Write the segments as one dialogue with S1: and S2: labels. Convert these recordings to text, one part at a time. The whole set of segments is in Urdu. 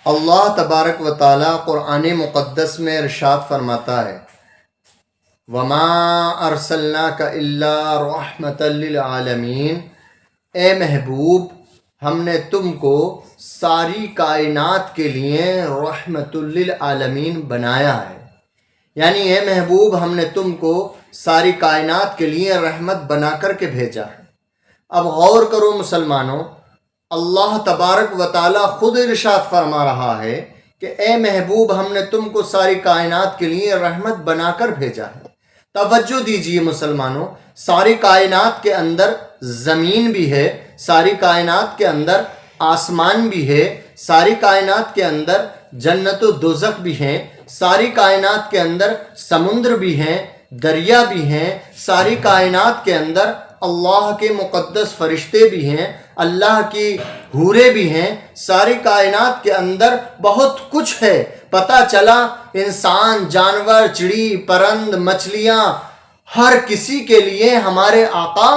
S1: اللہ تبارک و تعالیٰ قرآن مقدس میں ارشاد فرماتا ہے وَمَا أَرْسَلْنَاكَ إِلَّا رَحْمَةً لِّلْعَالَمِينَ، اے محبوب ہم نے تم کو ساری کائنات کے لیے رحمت للعالمین بنایا ہے، یعنی اے محبوب ہم نے تم کو ساری کائنات کے لیے رحمت بنا کر کے بھیجا ہے۔ اب غور کرو مسلمانوں، اللہ تبارک و تعالیٰ خود ارشاد فرما رہا ہے کہ اے محبوب ہم نے تم کو ساری کائنات کے لیے رحمت بنا کر بھیجا ہے۔ توجہ دیجئے مسلمانوں، ساری کائنات کے اندر زمین بھی ہے، ساری کائنات کے اندر آسمان بھی ہے، ساری کائنات کے اندر جنت و دوزخ بھی ہیں، ساری کائنات کے اندر سمندر بھی ہیں، دریا بھی ہیں، ساری کائنات کے اندر اللہ کے مقدس فرشتے بھی ہیں، اللہ کی حوریں بھی ہیں، ساری کائنات کے اندر بہت کچھ ہے۔ پتہ چلا انسان، جانور، چڑی، پرند، مچھلیاں، ہر کسی کے لیے ہمارے آقا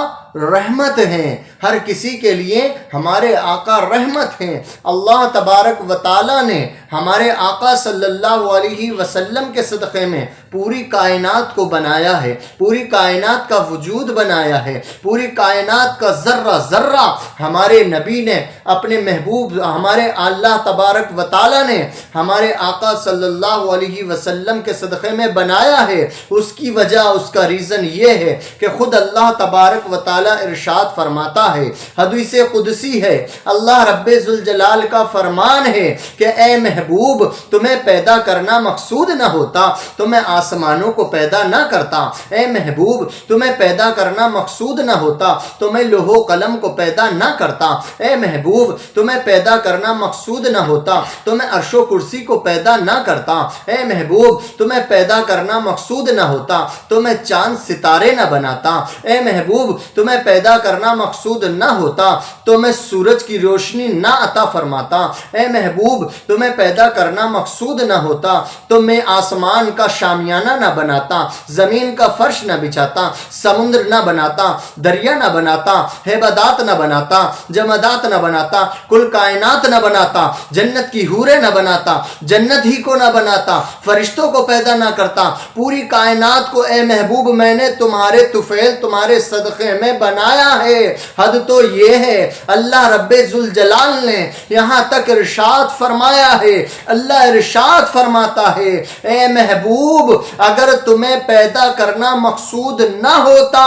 S1: رحمت ہیں، ہر کسی کے لیے ہمارے آقا رحمت ہیں۔ اللہ تبارک و تعالیٰ نے ہمارے آقا صلی اللہ علیہ وسلم کے صدقے میں پوری کائنات کو بنایا ہے، پوری کائنات کا وجود بنایا ہے، پوری کائنات کا ذرہ ذرہ ہمارے نبی نے اپنے محبوب، ہمارے اللہ تبارک و تعالیٰ نے ہمارے آقا صلی اللہ علیہ وسلم کے صدقے میں بنایا ہے۔ اس کی وجہ، اس کا ریزن یہ ہے کہ خود اللہ تبارک و تعالیٰ ارشاد فرماتا ہے، حدیث قدسی ہے، اللہ رب ذوالجلال کا فرمان ہے کہ اے محبوب تمہیں پیدا کرنا مقصود نہ ہوتا تو میں آسمانوں کو پیدا نہ کرتا، اے محبوب تمہیں پیدا کرنا مقصود نہ ہوتا تو میں لوح و قلم کو پیدا نہ کرتا، اے محبوب تمہیں پیدا کرنا مقصود نہ ہوتا تو میں عرش و کرسی کو پیدا نہ کرتا، اے محبوب تمہیں پیدا کرنا مقصود نہ ہوتا تو میں چاند ستارے نہ بناتا، اے محبوب تمہیں پیدا کرنا مقصود نہ ہوتا تو میں سورج کی روشنی نہ عطا فرماتا، اے محبوب تمہیں پیدا کرنا مقصود نہ ہوتا تو میں آسمان کا شامیانہ نہ بناتا، زمین کا فرش نہ بچھاتا، سمندر نہ بناتا، دریا نہ بناتا، ہیبدات نہ بناتا، جمادات نہ بناتا، کل کائنات نہ بناتا، جنت کی حوریں نہ بناتا، جنت ہی کو نہ بناتا، فرشتوں کو پیدا نہ کرتا، پوری کائنات کو اے محبوب میں نے تمہارے طفیل، تمہارے صدقے میں بنایا ہے۔ حد تو یہ ہے اللہ رب ذوالجلال نے یہاں تک ارشاد فرمایا ہے، اللہ ارشاد فرماتا ہے اے محبوب اگر تمہیں پیدا کرنا مقصود نہ ہوتا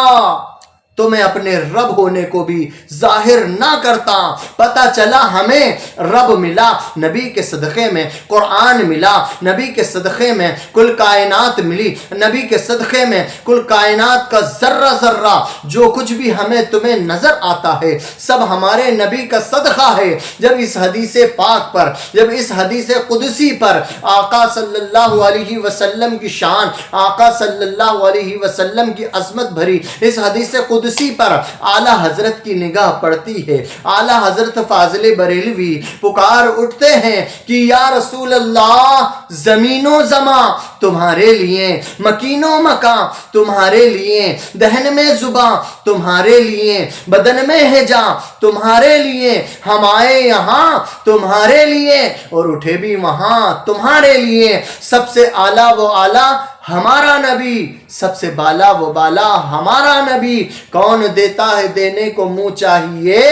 S1: تو میں اپنے رب ہونے کو بھی ظاہر نہ کرتا۔ پتہ چلا ہمیں رب ملا نبی کے صدقے میں، قرآن ملا نبی کے صدقے میں، کل کائنات ملی نبی کے صدقے میں، کل کائنات کا ذرہ ذرہ جو کچھ بھی ہمیں تمہیں نظر آتا ہے سب ہمارے نبی کا صدقہ ہے۔ جب اس حدیث پاک پر، جب اس حدیث قدسی پر آقا صلی اللہ علیہ وسلم کی شان، آقا صلی اللہ علیہ وسلم کی عظمت بھری اس حدیث قدسی پر اعلیٰ حضرت کی نگاہ پڑتی ہے، اعلیٰ حضرت فاضل بریلوی پکار اٹھتے ہیں کہ یا رسول اللہ زمین و زمان تمہارے لیے، مکین و مکان تمہارے لیے، دہن میں زباں تمہارے لیے، بدن میں ہے جاں تمہارے لیے، ہم آئے یہاں تمہارے لیے اور اٹھے بھی وہاں تمہارے لیے۔ سب سے اعلیٰ وہ اعلیٰ ہمارا نبی، سب سے بالا وہ بالا ہمارا نبی، کون دیتا ہے دینے کو منہ چاہیے،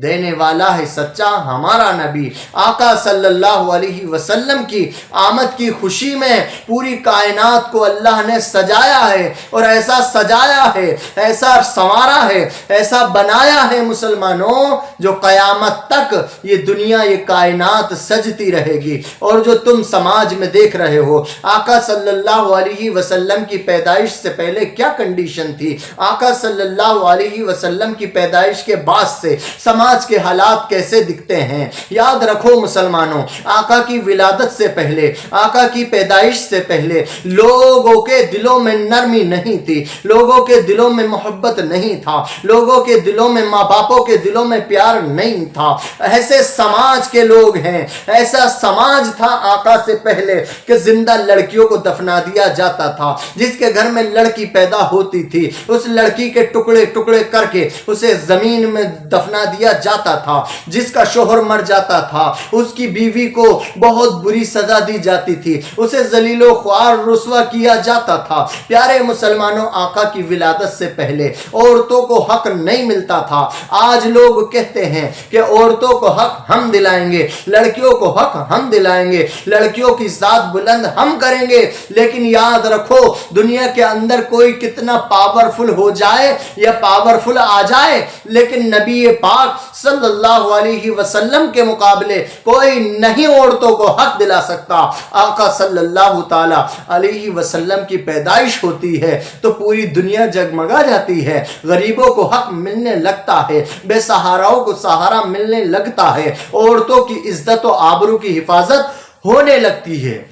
S1: دینے والا ہے سچا ہمارا نبی۔ آقا صلی اللہ علیہ وسلم کی آمد کی خوشی میں پوری کائنات کو اللہ نے سجایا ہے، اور ایسا سجایا ہے، ایسا سنوارا ہے، ایسا بنایا ہے مسلمانوں جو قیامت تک یہ دنیا، یہ کائنات سجتی رہے گی۔ اور جو تم سماج میں دیکھ رہے ہو، آقا صلی اللہ علیہ وسلم کی پیدائش سے پہلے کیا کنڈیشن تھی، آقا صلی اللہ علیہ وسلم کی پیدائش کے بعد سے سماج کے حالات کیسے دکھتے ہیں۔ یاد رکھو مسلمانوں، آقا کی ولادت سے پہلے، آقا کی پیدائش سے پہلے لوگوں کے دلوں میں نرمی نہیں تھی، لوگوں کے دلوں میں محبت نہیں تھا، لوگوں کے دلوں میں، ماں باپوں کے دلوں میں پیار نہیں تھا۔ ایسے سماج کے لوگ ہیں، ایسا سماج تھا آقا سے پہلے کہ زندہ لڑکیوں کو دفنا دیا جاتا تھا۔ جس کے گھر میں لڑکی پیدا ہوتی تھی اس لڑکی کے ٹکڑے ٹکڑے کر کے اسے زمین میں دفنا دیا کیا جاتا تھا، جس کا شوہر مر جاتا تھا اس کی بیوی کو بہت بری سزا دی جاتی تھی، اسے ذلیل و خوار رسوا کیا جاتا تھا۔ پیارے مسلمانوں، آقا کی ولادت سے پہلے عورتوں کو حق نہیں ملتا تھا۔ آج لوگ کہتے ہیں کہ عورتوں کو حق ہم دلائیں گے، لڑکیوں کو حق ہم دلائیں گے، لڑکیوں کی ذات بلند ہم کریں گے، لیکن یاد رکھو دنیا کے اندر کوئی کتنا پاورفل ہو جائے یا پاورفل آ جائے، لیکن نبی پاک صلی اللہ علیہ وسلم کے مقابلے کوئی نہیں عورتوں کو حق دلا سکتا۔ آقا صلی اللہ تعالی علیہ وسلم کی پیدائش ہوتی ہے تو پوری دنیا جگمگا جاتی ہے، غریبوں کو حق ملنے لگتا ہے، بے سہاراؤں کو سہارا ملنے لگتا ہے، عورتوں کی عزت و آبرو کی حفاظت ہونے لگتی ہے۔